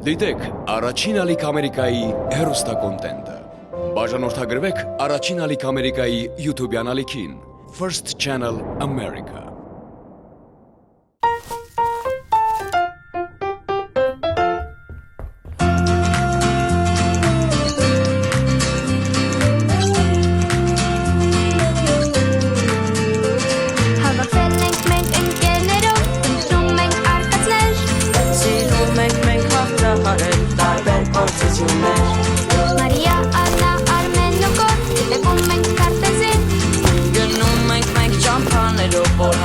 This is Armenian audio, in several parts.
Դիտեք առաջին ալիք Ամերիկայի հեռուստակոնտենտը։ Բաժանորդագրվեք առաջին ալիք Ամերիկայի YouTube-յան ալիքին First Channel America։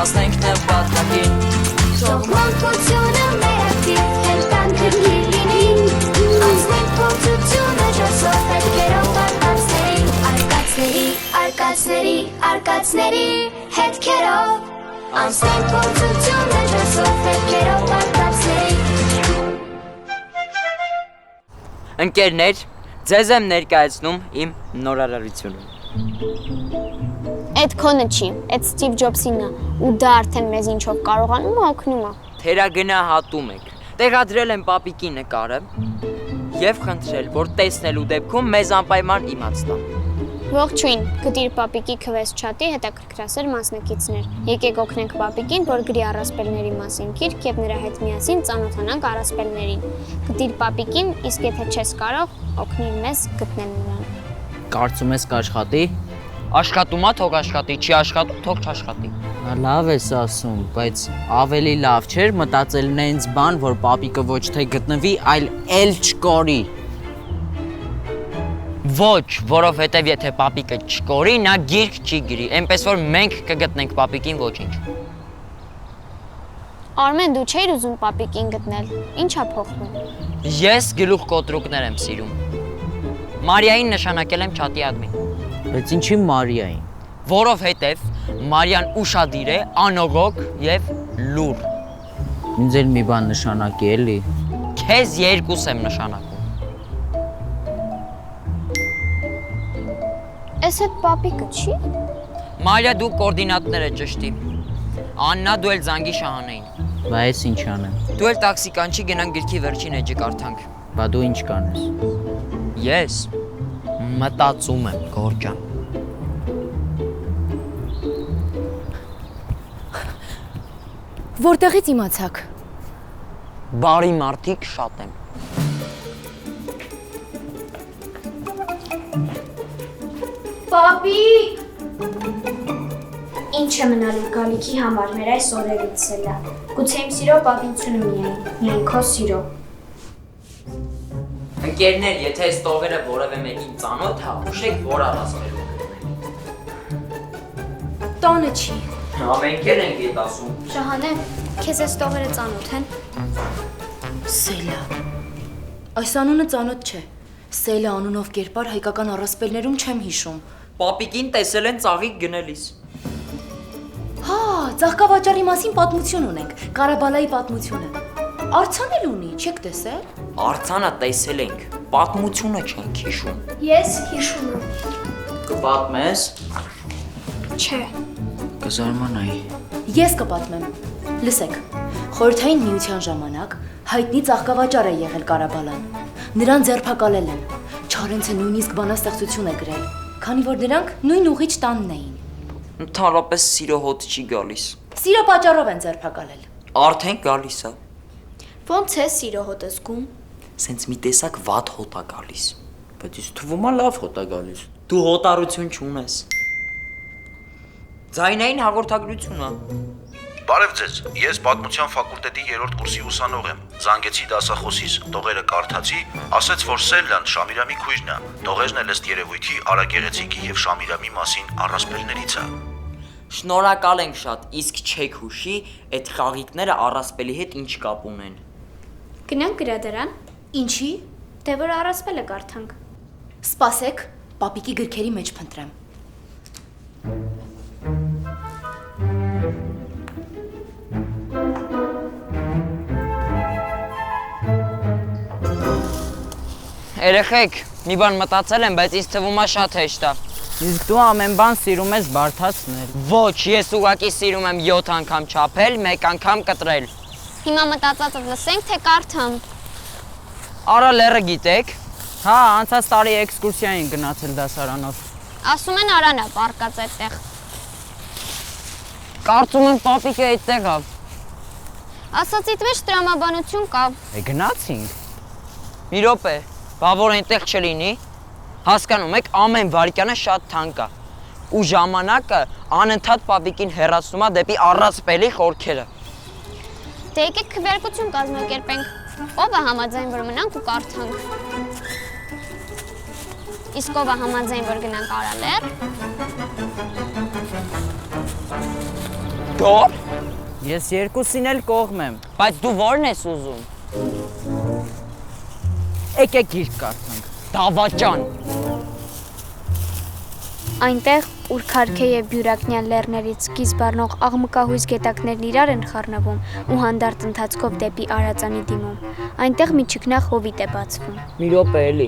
Հասնենք նպատակին Թող մանկությունը մերակի հելտանքը լինի Անցնենք փորձությունը ճոսով հետքերով արկածների հետքերով Անցնենք փորձությունը ճոսով հետքերով արկածների Ընկերներ, ձեզ եմ ներկայացնում իմ նորարարությունը Այդ քոնը չի, այդ Ստիվ Ջոբսինն է, ու դա արդեն մեզ ինչով կարողանում է օգնում է։ Թերագնահատում եք, տեղադրել եմ պապիկի նկարը և խնդրել, որ տեսնելու դեպքում մեզ անպայման իմաց տա։ Ողջույն, գտիր պապիկի քվեսթ-չաթի հետաքրքրասեր մասնակիցներ։ Եկեք օգնենք պապիկին, որ գրի առասպելների մասին գիրք և նրա հետ միասին ծանոթանանք առասպելներին։ Գտիր պապիկին, իսկ եթե չես կարող, օգնիր մեզ գտնել նրան։ Կարծում ես կաշխատի։ Աշխատում է, թող աշխատի, չի աշխատում, թող չաշխատի։ Լավ ես ասում, բայց ավելի լավ չէր մտածել նենց բան, որ պապիկը ոչ թե գտնվի, այլ էլ չկորի։ Ոչ, որովհետև եթե պապիկը չկորի, նա գիրք չի գրի, այնպես որ մենք կգտնենք պապիկին ոչինչ։ Արմեն, դու չէիր ուզում պապիկին գտնել, ինչ է փոխվում։ Ես գլուխ կոտրուկներ եմ սիրում։ Մարիային նշանակել եմ չաթի ադմին։ Բայց ինչի Մարիային։ Որովհետև Մարիան ուշադիր է, անողոք և լուր։ Ինձ էլ մի բան նշանակի էլի։ Քեզ երկուս եմ նշանակում։ Էս այդ պապիկը չի։ Մարիա դու կորդինատները ճշտի։ Աննա դու էլ զանգի Շահանեին։ Բա ես ինչ անեմ։ Դու էլ տաքսի կանչի գնանք գրքի վերջին էջը կարդանք։ Բա դու ինչ կանես։ Ես մտածում եմ, Գորջան։ Որտեղից իմացաք։ Բարի մարդիկ շատ եմ։ Պապիկ։ Ինչ է մնալու գալիքի համար մեր այս օրերից էլա։ Գուցե իմ սիրո պատմությունը միայն քո սիրո։ Ընկերներ, եթե այս տողերը որևէ մեկին ծանոթ է, ուշեք, որ առասպելում Տանը չի։ Ամենք էլ ենք ետ ասում։ Շահանե, քեզ այս տողերը ծանոթ են։ Սելա։ Այս անունը ծանոթ չէ։ Սելա անունով կերպար հայկական առասպելներում չեմ հիշում։ Պապիկին տեսել են ծաղիկ գնելիս։ Հա, ծաղկավաճառի մասին պատմություն ունենք, Կարաբալայի պատմությունը։ Արցան էլ ունի, չեք տեսել։ Արցանը տեսել ենք, պատմությունը չենք հիշում։ Ես հիշում եմ։ Կպատմես։ Չէ։ Կզարմանայի։ Ես կպատմեմ։ Լսեք, Խորհրդային Միության ժամանակ հայտնի ծաղկավաճառ է եղել Կարաբալան։ Նրան ձերբակալել են։ Չարենցը նույնիսկ բանաստեղծություն է գրել, քանի որ նրանք նույն ուղիչ տանն էին։ Ընդհանրապես սիրո հոտ չի գալիս։ Սիրո պատճառով են ձերբակալել։ Արդեն գալիս է։ Ոնց է սիրո հոտը զգում։ Սենց մի տեսակ վատ հոտ է գալիս։ Բայց ինձ թվում է լավ հոտ է գալիս։ Դու հոտարություն չունես։ Ձայնային հաղորդագրությունը։ Բարև ձեզ, ես պատմության ֆակուլտետի 3-րդ կուրսի ուսանող եմ։ Զանգեցի դասախոսիս, տողերը կարդացի, ասեց, որ Սելլան Շամիրամի քույրն է։ Տողերն էլ ըստ երևույթի Արագեղեցիկի եւ Շամիրամի մասին առասպելներից է։ Շնորհակալ ենք շատ, իսկ չեք հուշի, այդ խաղիկները առասպելի հետ ինչ կապ ունեն։ Գնանք գրադարան։ Ինչի։ Դե որ առասպելը կարդանք։ Սպասեք, պապիկի գրքերի մեջ փնտրեմ։ Երեխեք, մի բան մտածել եմ, բայց ինձ թվում է շատ հեշտ է։ Իսկ դու ամեն բան սիրում ես բարդացնել։ Ոչ, ես ուղղակի սիրում եմ 7 անգամ չափել, 1 անգամ կտրել։ Հիմա մտածածդ լսենք, թե կարդամ։ Արա լերը գիտեք։ Հա, անցած տարի էքսկուրսիա էին գնացել դասարանով։ Ասում են Արան է պարկած այդտեղ։ Կարծում եմ պապիկը այդտեղ է։ Ասացիդ մեջ տրամաբանություն կա։ Գնացինք։ Մի րոպե, բա որ այնտեղ չլինի։ Հասկանում եք, ամեն վայրկյանը շատ թանկ է։ Ու ժամանակը անընդհատ պապիկին հեռացնում է դեպի առածպելի խորքերը։ Դե եկեք քվեարկություն կազմակերպենք։ Ով է համաձայն, որ մնանք ու կարդանք։ Իսկ ով է համաձայն, որ գնանք Արալեր։ Դոր։ Ես երկուսին էլ կողմ եմ։ Բայց դու ո՞րն ես ուզում։ Եկեք գիրք կարդանք։ Դավաճան։ Այնտեղ, ուր քարքե եւ բյուրակնյան լեռներից սկիզբ առնող աղմկահույս գետակներն իրար են խառնվում ու հանդարտ ընթացքով դեպի Արածանի դիմում, այնտեղ մի ճկնախ հովիտ է բացվում։ Մի րոպե էլի։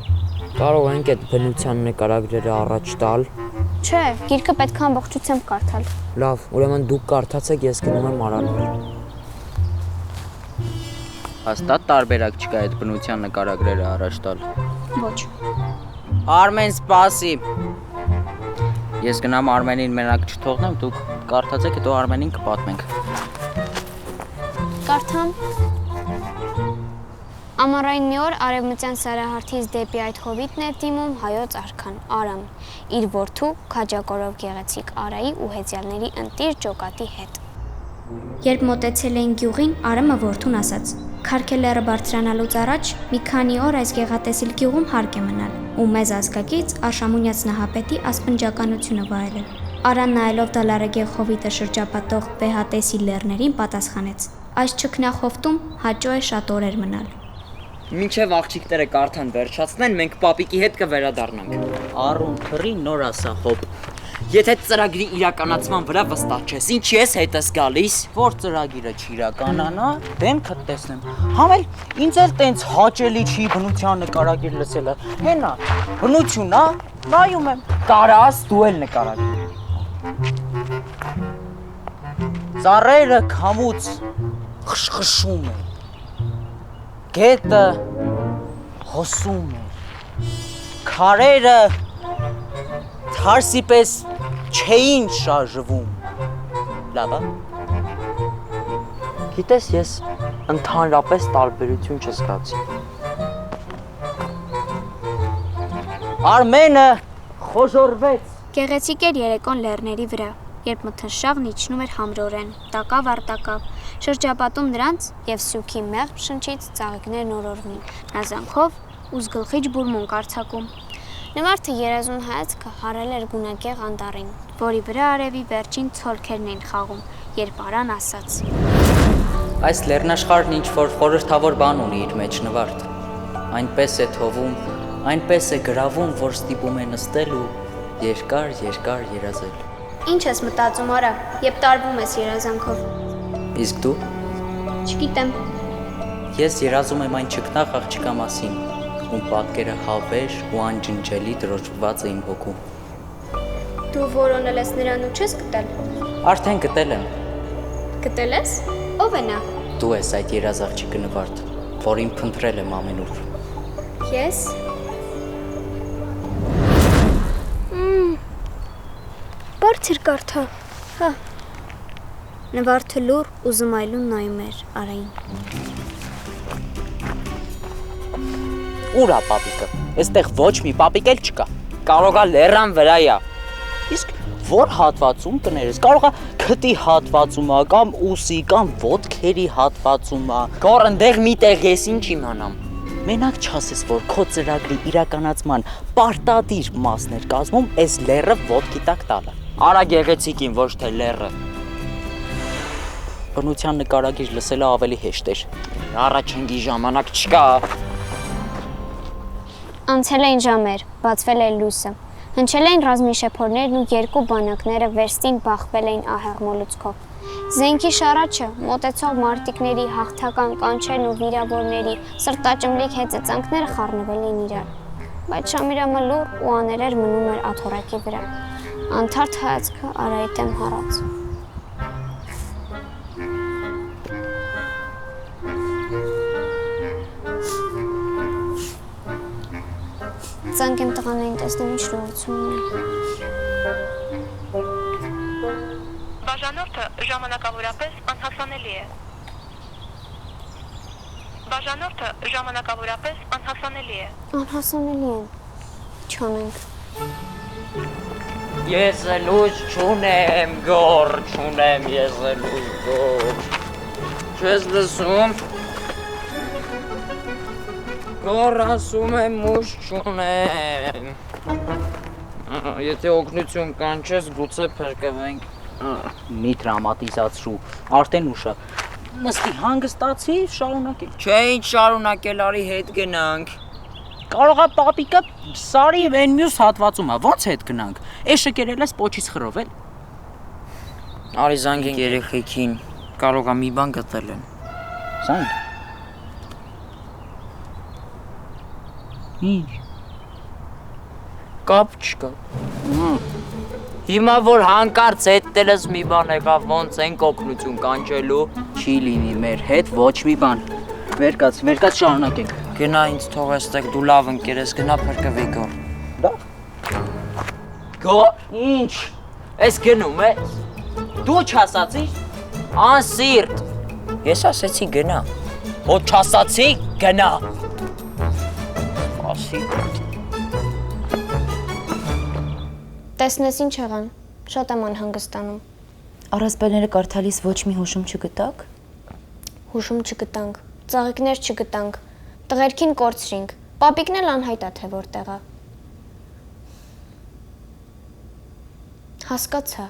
Կարող ենք այդ բնության նկարագրերը առաջ տալ։ Չէ, գիրքը պետք է ամբողջությամբ կարդալ։ Լավ, ուրեմն դուք կարդացեք, ես գնում եմ Արալեր։ Հաստատ տարբերակ չկա այդ բնության նկարագրերը առաջ տալ։ Ոչ։ Արմեն, սպասի։ Ես գնամ Արմենին մենակ չթողնեմ, դուք կարդացեք, հետո Արմենին կպատմենք։ Կարդամ։ Ամառային մի օր արևմտյան սարահարթից դեպի այդ հովիտն էր դիմում հայոց արքան Արամ, իր որդու քաջակորով գեղեցիկ Արայի ու հեծյալների ընտիր ջոկատի հետ։ Երբ մոտեցել էին գյուղին, Արամը որդուն ասաց. «Քարքելերը բարձրանալուց առաջ մի քանի օր այս գեղատեսիլ գյուղում հարկ է մնալ ու մեզ ազգակից Աշամունյաց նահապետի ասպնջականությունը վայելել»։ Արան նայելով դալարագեղ հովիտը շրջապատող վեհատեսիլ լեռներին պատասխանեց. «Այս ճկնախովտում հաճո է շատ օրեր մնալ»։ Մինչև աղջիկները կարդան վերջացնեն, մենք պապիկի հետ կվերադառնանք։ Առուն թռի նոր ասա, հոպ։ Եթե ծրագրի իրականացման վրա վստահ չես, ինչի ես հետս գալիս։ Որ ծրագիրը չիրականանա, դեմքդ տեսնեմ։ Համել ինձ էլ տենց հաճելի չի բնության նկարագիր լսելը։ Հենա, բնություն, հա, նայում եմ։ Կարաս դու էլ նկարագիր։ Ծառերը քամուց խշխշում են։ Գետը հոսում է։ Քարերը թարսի պես չէին շարժվում։ Լավ է։ Գիտես, ես ընդհանրապես տարբերություն չզգացի։ Արմենը խոժորվեց։ Գեղեցիկ էր երեկոն լեռների վրա, երբ մթնշաղն իջնում էր համրորեն, տակավ առ տակավ, շրջապատում նրանց եւ սյուքի մեղմ շնչից ծաղիկներն օրորվում, նազանքով ու զգլխիչ բուրմունք արձակում։ Նվարդը երազուն հայացքը հարել էր գունագեղ անտառին, որի վրա արևի վերջին ցոլքերն էին խաղում, երբ Արան ասաց. Այս լեռնաշխարհն ինչ-որ խորհրդավոր բան ունի իր մեջ, Նվարդ։ Այնպես է թովում, այնպես է գրավում, որ ստիպում է նստել ու երկար երազել։ Ինչ ես մտածում, Արա, երբ տարվում ես երազանքով։ Իսկ դու։ Չգիտեմ։ Ես երազում եմ այն ճկնախ աղջկա մասին, ում պատկերը հավեր ու անջնջելի դրոշված է իմ հոգում։ Դու որոնել ես նրան ու չես գտել։ Արդեն գտել եմ։ Գտել ես։ Ով է նա։ Դու ես այդ երազ աղջիկը, Նվարդ, որին փնտրել եմ ամենուր։ Ես։ Բարձր կարդա։ Հա։ Նվարդը լուր ու զմայլուն նայում էր Արային։ Ուր է պապիկը։ Այստեղ ոչ մի պապիկ էլ չկա։ Կարող է լեռան վրայա։ Իսկ որ հատվածում կներես, կարող է քթի հատվածում է, կամ ուսի, կամ ոտքերի հատվածում է։ Գոր ընդեղ մի տեղ ես ինչ իմանամ։ Մենակ չասես, որ քո ծրագրի իրականացման պարտադիր մասն էր կազմում այս լեռը ոտքի տակ տալը։ Արա գեղեցիկին, ոչ թե լեռը։ Բնության նկարագիր լսելը ավելի հեշտ էր։ Առաջնգի ժամանակ չկա։ Անցել էին ժամեր, բացվել էր լույսը։ Հնչել էին ռազմի շեփորներն ու երկու բանակները վերստին բախվել էին ահեղ մոլուցքով։ Զենքի շարաչը, մոտեցող մարտիկների հաղթական կանչերն ու վիրավորների սրտաճմլիկ հեծծանքները խառնվել էին իրար։ Բայց Շամիրամը լուռ ու աներեր մնում էր աթոռակի վրա։ Անթարթ հայացքը Արայի դեմ հառած։ Ծանկ եմ տղաներին տեսնել ինչ նորություն ունի։ Բաժանորդը ժամանակավորապես անհասանելի է։ Բաժանորդը ժամանակավորապես անհասանելի է։ Անհասանելի են։ Չանենք։ Ես լույս չունեմ, գոր չունեմ, ես լույս գոր։ Չես լսում։ Գոր ասում եմ ուշ չունեմ։ Եթե օգնություն կանչես, գուցե փրկվենք։ Մի տրամատիզացրու, արդեն ուշ է։ Նստի հանգստացի, շարունակի։ Չէ, ինչ շարունակել, արի հետ գնանք։ Կարող է պապիկը սարի այն մյուս հատվածում է, ո՞նց հետ գնանք։ Էշը կերել ես պոչից խռովել։ Արի զանգենք երեխեքին, կարող է մի բան գտել են։ Զանգ։ Ինչ։ Կապ չկա։ Հիմա որ հանկարծ հետ տելս մի բան եղավ, ոնց ենք օգնություն կանչելու։ Չի լինի մեր հետ ոչ մի բան։ Վերկաց շարունակենք։ Գնա ինձ թող այստեղ դու լավ ընկեր ես, գնա փրկվի գոր։ Դա։ Գոր, ինչ։ Էս գնում ես։ Դու չասացի։ Անսիրտ։ Ես ասեցի գնա։ Ոչ չասացի գնա։ Ասի։ Տեսնես ինչ եղան։ Շատ եմ անհանգստանում։ Առասպելները կարդալիս ոչ մի հուշում չգտաք։ Հուշում չգտանք, ծաղիկներ չգտանք, տղերքին կորցրինք, պապիկն էլ անհայտ է թե որտեղ է։ Հասկացա։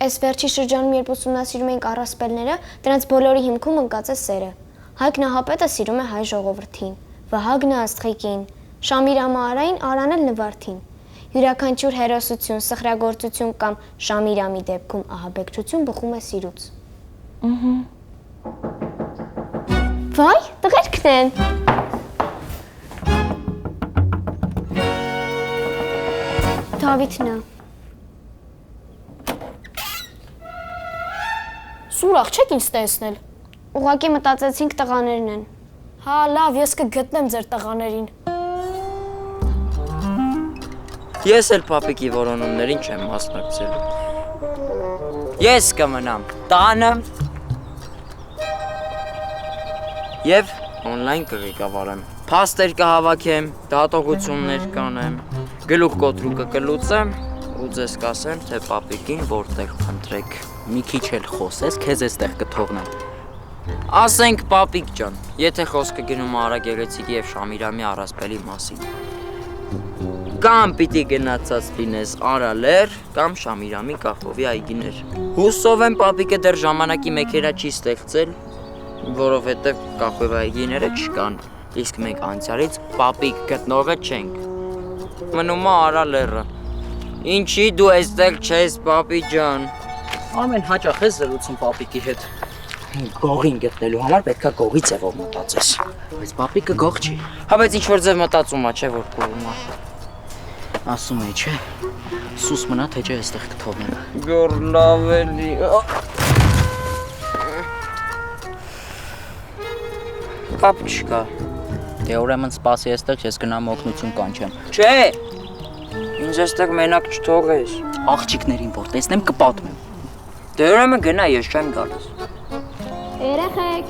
Այս վերջի շրջանում երբ ուսումնասիրում էինք առասպելները, դրանց բոլորի հիմքում ընկած է սերը։ Հայկ Նահապետը սիրում է հայ ժողովրդին, Վահագնը աստղիկին, Շամիրամը Արային, Արան էլ Նվարդին։ Յուրաքանչյուր հերոսություն, սխրագործություն կամ Շամիրամի դեպքում ահաբեկչություն բխում է սիրուց։ Վայ, տղերքն են։ Դավիթն է։ Սուրախ չեք ինձ տեսնել։ Ուղղակի մտածեցինք տղաներն են։ Հա, լավ, ես կգտնեմ ձեր տղաներին։ Ես էլ պապիկի որոնումներին չեմ մասնակցելու։ Ես կմնամ տանը և օնլայն կղեկավարեմ, փաստեր կհավաքեմ, դատողություններ կանեմ, գլուխ կոտրուկը կլուծեմ ու ձեզ կասեմ, թե պապիկին որտեղ փնտրեք։ Մի քիչ էլ խոսես, քեզ էստեղ կթողնեմ։ Ասենք պապիկ ջան, եթե խոսքը գնում Արա Գեղեցիկի և Շամիրամի առասպելի մասին։ Կամ պիտի գնացած լինես Արալեր, կամ Շամիրամի կախովի այգիներ։ Հուսով եմ պապիկը դեռ ժամանակի մեքենա չի ստեղծել, որովհետև կախովի այգիները չկան, իսկ մենք անցյալից պապիկ գտնողը չենք։ Մնում է Արալերը։ Ինչի դու այստեղ չես, պապի ջան։ Ամեն հաճախ ես զրուցում պապիկի հետ։ Գողին գտնելու համար պետքա գողի ձևով մտածես։ Բայց պապիկը գող չի։ Հա բայց ինչ որ ձև մտածում է, չէ որ գողում է։ Ասում է, չէ։ Սուս մնա թե չէ այստեղ կթողնեմ։ Գոր լավ էլի։ Կապ չկա։ Դե ուրեմն սպասի այստեղ, ես գնամ օգնություն կանչեմ։ Չէ։ Ինձ այստեղ մենակ չթողես։ Աղջիկներին որ տեսնեմ կպատմեմ։ Դե ուրեմն գնա, ես չեմ գալիս։ Երեխեք,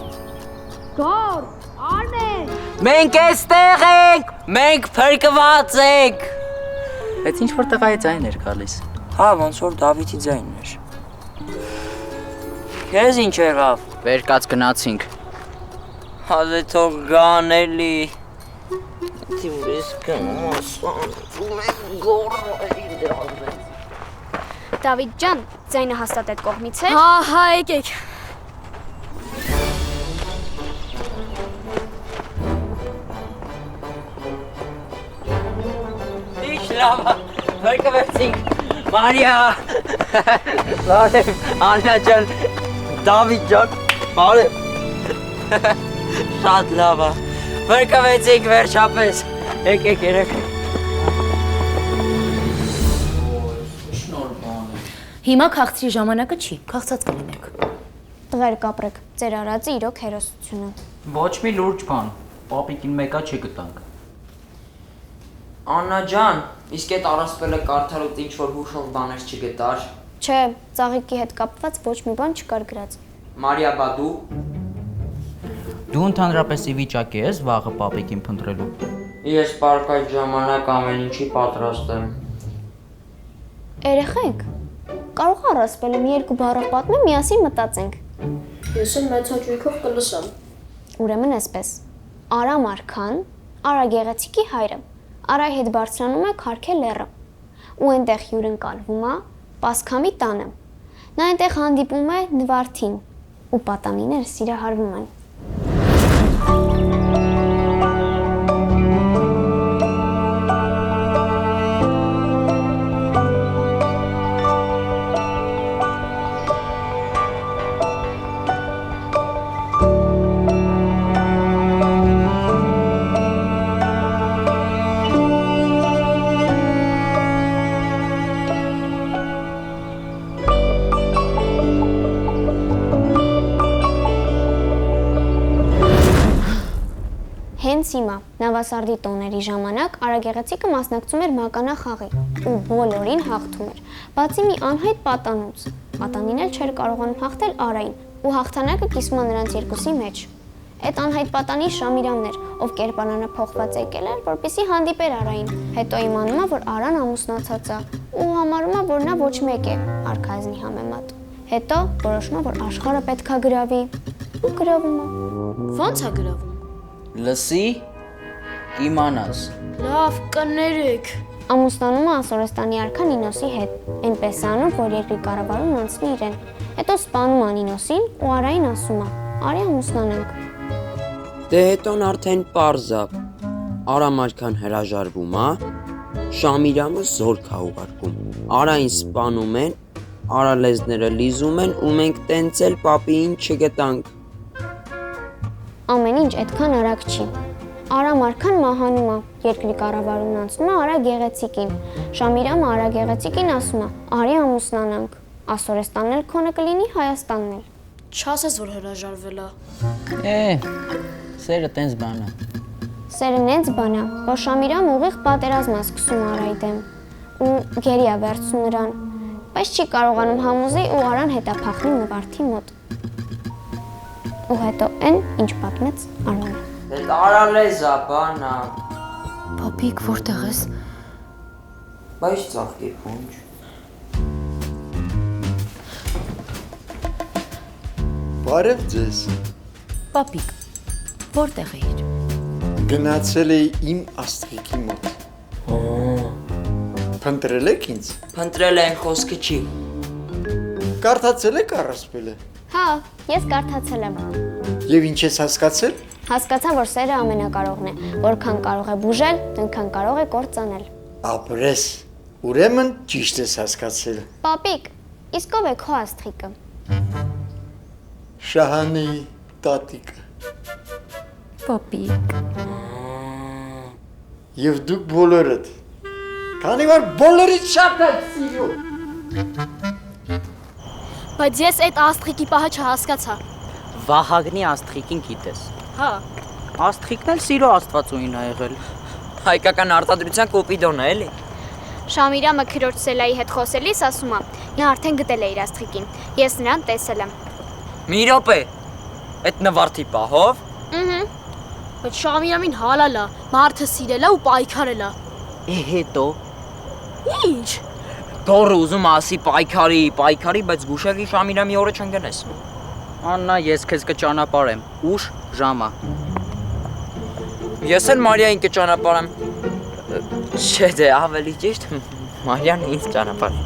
գոր, Արմեն։ Մենք այստեղ ենք, մենք փրկված ենք։ Բայց ինչ որ տղայի ձայն էր գալիս։ Հա, ոնց որ Դավիթի ձայնն էր։ Քեզ ինչ եղավ։ Վերկաց գնացինք։ Հա դե թող գան էլի։ Դի ուրես գնում ասան, գորը դրազեց։ Դավիթ ջան, ձայնը հաստատ այդ կողմից է։ Հա, եկեք։ Լավ, փրկվեցինք, Մարիա, բարև, Աննա ջան, Դավիթ ջան, բարև, շատ լավ է, փրկվեցինք վերջապես, եկեք երեխեք։ Հիմա քաղցրի ժամանակը չի, քաղցած կլինեք։ Տղերք ապրեք, ձեր արածը իրոք հերոսություն է։ Ոչ մի լուրջ բան, պապիկին մեկա չգտանք։ Աննա ջան, իսկ այդ առասպելը կարդալուց ինչ որ հուշող բաներ չգտար։ Չէ, ծաղիկի հետ կապված ոչ մի բան չկար գրած։ Մարիա բա դու։ Դու ընդհանրապես ի վիճակի ես վաղը պապիկին փնտրելու։ Ես պարկայ ժամանակ ամեն ինչի պատրաստ եմ։ Երեխեք, կարող առասպելը մի երկու բառով պատմեմ, միասին մտածենք։ Ես էլ մեծ հաճույքով կլսեմ։ Ուրեմն այսպես. Արամ արքան, Արա գեղեցիկի հայրը, Արայի հետ բարձրանում է Քարքե լեռը, ու այնտեղ հյուրընկալվում է Պասքամի տանը։ Նա այնտեղ հանդիպում է Նվարդին, ու պատանիները սիրահարվում են։ Հենց հիմա Նավասարդի տոների ժամանակ Արագեղեցիկը մասնակցում էր մականախաղի ու բոլորին հաղթում էր, բացի մի անհայտ պատանուց։ Պատանին էլ չէր կարողանում հաղթել Արային ու հաղթանակը կիսվում է նրանց երկուսի մեջ։ Այդ անհայտ պատանի Շամիրամն էր, ով կերպարանը փոխված եկել էր, որպեսզի հանդիպեր Արային։ Հետո իմանում է, որ Արան ամուսնացած է ու համարում է, որ նա ոչ մեկ է արքայազնի համեմատ։ Հետո որոշում է, որ աշխարհը պետքա գրավի ու գրավում է։ Ո՞նց է գրավում։ Լսի, կիմանաս։ Լավ, կներեք։ Ամուսնանում է Ասորեստանի արքա Նինոսի հետ, այնպես է անում, որ երկրի կառավարումն անցնի իրեն։ Հետո սպանում է Նինոսին ու Արային ասում է. «Արի ամուսնանանք»։ Դե հետոն արդեն պարզ է։ Արամ արքան հրաժարվում է, Շամիրամը զորք է ուղարկում։ Արային սպանում են, արալեզները լիզում են ու մենք տենց էլ պապիին չգտանք։ Ամեն ինչ այդքան արագ չի։ Արամ արքան մահանում է, երկրի կառավարումն անցնում է Արա գեղեցիկին։ Շամիրամը Արա գեղեցիկին ասում է. «Արի ամուսնանանք»։ Ասորեստանն էլ քոնը կլինի, Հայաստանն էլ։ Չասես, որ հրաժարվել է։ Սերը տենց բան է։ Սերը նենց բան է, որ Շամիրամը ուղիղ պատերազմ է սկսում Արայի դեմ ու գերի է վերցնում նրան, բայց չի կարողանում համոզի ու Արան հետափախնի Նվարդի մոտ։ Ու հետո այն, ինչ պատմեց Արմանը։ Դե տարալեզա բանա։ Պապիկ, որտեղ ես։ Բայց ծաղկի փունջ։ Բարև ձեզ։ Պապիկ, որտեղ էիր։ Գնացել էի իմ աստղիկի մոտ։ Փնտրել եք ինձ։ Փնտրել են խոսքը չի։ Կարդացել եք առասպելը։ Հա, ես կարդացել եմ։ Եվ ինչ ես հասկացել։ Հասկացա, որ սերը ամենակարողն է, որքան կարող է բուժել, այնքան կարող է կործանել։ Ապրես, ուրեմն ճիշտ ես հասկացել։ Պապիկ, իսկ ով է քո աստղիկը։ Շահանի տատիկը։ Պապիկ։ Եվ դուք բոլորդ։ Քանի որ բոլորից շատ եք սիրում։ Բայց ես այդ աստղիկի պահը չհասկացա։ Վահագնի աստղիկին գիտես։ Հա։ Աստղիկն էլ սիրո աստվածուին է եղել։ Հայկական արտադրության կոպիդոն է, էլի։ Շամիրամը քրոջ Սելայի հետ խոսելիս ասում է. նա արդեն գտել է իր աստղիկին։ Ես նրան տեսել եմ։ Մի րոպե։ Այդ Նվարդի պահով։ Բայց Շամիրամին հալալ է, մարդը սիրել է ու պայքարել է։ Հետո Ինչ։ Դորը ուզում ասի պայքարի, բայց գուշակի Շամիրամի օրը չընկնես։ Աննա, ես քեզ կճանապարհեմ։ Ուշ ժամա։ Ես էլ Մարիային կճանապարհեմ։ Չէ, դե ավելի ճիշտ Մարիան ինձ ճանապարհ։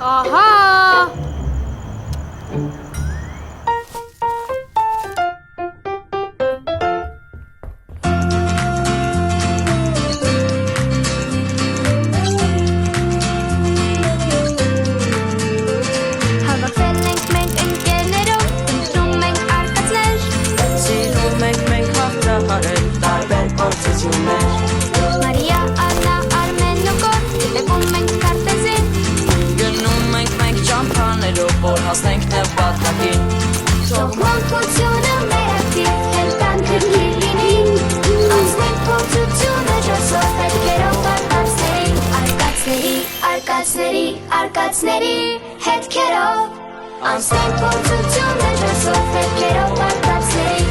Ահա։ Հավաքվել ենք մենք ընկերներով, ընտրում ենք արկածներ, Սիրում ենք մենք հաղթահարել տարբեր փորձություններ։ Մարիա, Աննա, Արմեն ու Կոտ, տևում ենք քարտեզին, Գնում ենք մենք ճամփաներով, որ հասնենք նպատակին։ թող մանկությունը մեր ակտիվ, հետ տան գրի արկածների հետքերով անցնենք փորձություններ հսով հետքերով արկածների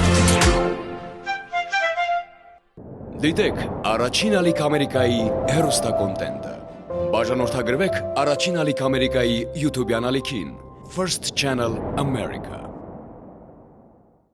Դիտեք Առաջին ալիք Ամերիկայի հեռուստակոնտենտը։ Բաժանորդագրվեք Առաջին ալիք Ամերիկայի YouTube-յան ալիքին First Channel America։